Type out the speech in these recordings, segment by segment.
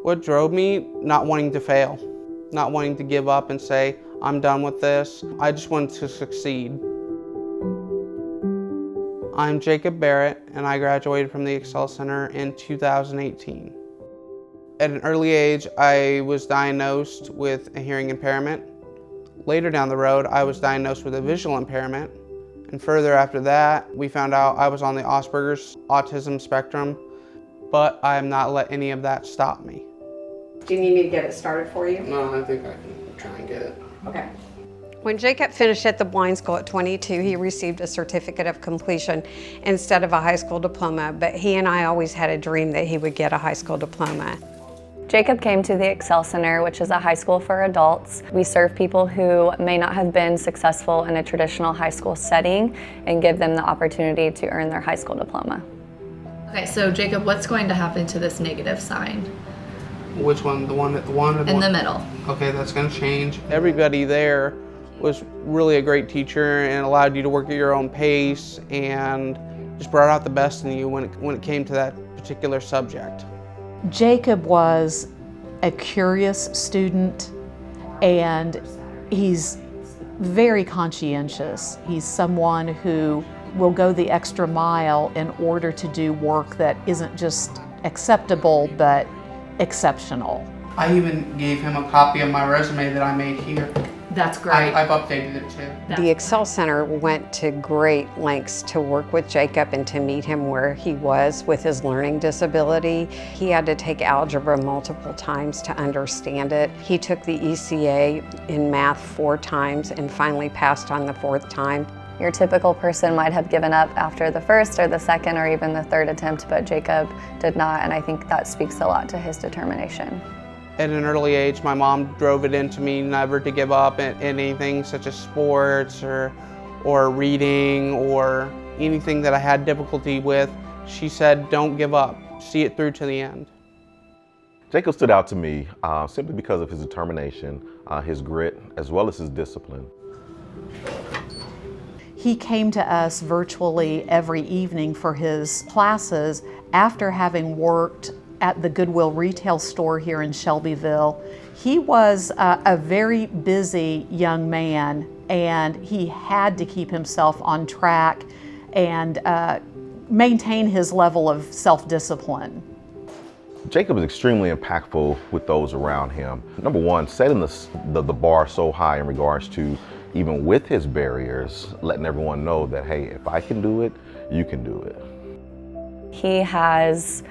What drove me? Not wanting to fail, not wanting to give up and say, I'm done with this. I just wanted to succeed. I'm Jacob Barrett, and I graduated from the Excel Center in 2018. At an early age, I was diagnosed with a hearing impairment. Later down the road, I was diagnosed with a visual impairment. And further after that, we found out I was on the Asperger's autism spectrum, but I have not let any of that stop me. Do you need me to get it started for you? No, I think I can try and get it. Okay. When Jacob finished at the blind school at 22, he received a certificate of completion instead of a high school diploma, but he and I always had a dream that he would get a high school diploma. Jacob came to the Excel Center, which is a high school for adults. We serve people who may not have been successful in a traditional high school setting and give them the opportunity to earn their high school diploma. Okay, so Jacob, what's going to happen to this negative sign? Which one? The one at the one? In the middle. Okay, that's going to change. Everybody there was really a great teacher and allowed you to work at your own pace and just brought out the best in you when it came to that particular subject. Jacob was a curious student, and he's very conscientious. He's someone who will go the extra mile in order to do work that isn't just acceptable, but exceptional. I even gave him a copy of my resume that I made here. That's great. I've updated it too. The Excel Center went to great lengths to work with Jacob and to meet him where he was with his learning disability. He had to take algebra multiple times to understand it. He took the ECA in math 4 times and finally passed on the 4th time. Your typical person might have given up after the first or the second or even the 3rd attempt, but Jacob did not, and I think that speaks a lot to his determination. At an early age, my mom drove it into me never to give up at anything such as sports or reading or anything that I had difficulty with. She said, don't give up, see it through to the end. Jacob stood out to me simply because of his determination, his grit, as well as his discipline. He came to us virtually every evening for his classes after having worked at the Goodwill retail store here in Shelbyville. He was a very busy young man, and he had to keep himself on track and maintain his level of self-discipline. Jacob is extremely impactful with those around him. Number one, setting the bar so high in regards to, even with his barriers, letting everyone know that, hey, if I can do it, you can do it. He has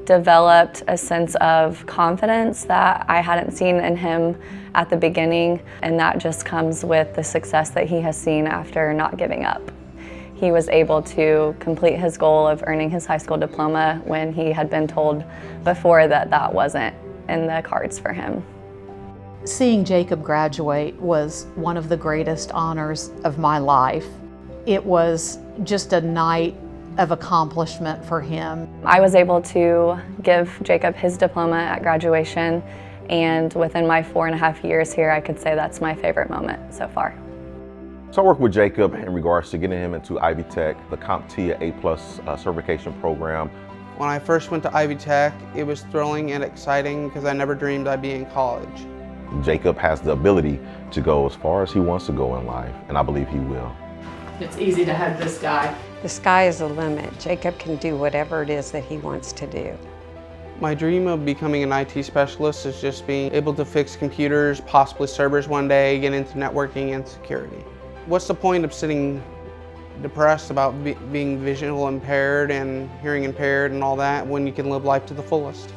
developed a sense of confidence that I hadn't seen in him at the beginning, and that just comes with the success that he has seen after not giving up. He was able to complete his goal of earning his high school diploma when he had been told before that that wasn't in the cards for him. Seeing Jacob graduate was one of the greatest honors of my life. It was just a night of accomplishment for him. I was able to give Jacob his diploma at graduation, and within my 4.5 years here, I could say that's my favorite moment so far. So I worked with Jacob in regards to getting him into Ivy Tech, the CompTIA A+ certification program. When I first went to Ivy Tech, it was thrilling and exciting because I never dreamed I'd be in college. Jacob has the ability to go as far as he wants to go in life, and I believe he will. It's easy to have this guy. The sky is the limit. Jacob can do whatever it is that he wants to do. My dream of becoming an IT specialist is just being able to fix computers, possibly servers one day, get into networking and security. What's the point of sitting depressed about being visual impaired and hearing impaired and all that when you can live life to the fullest?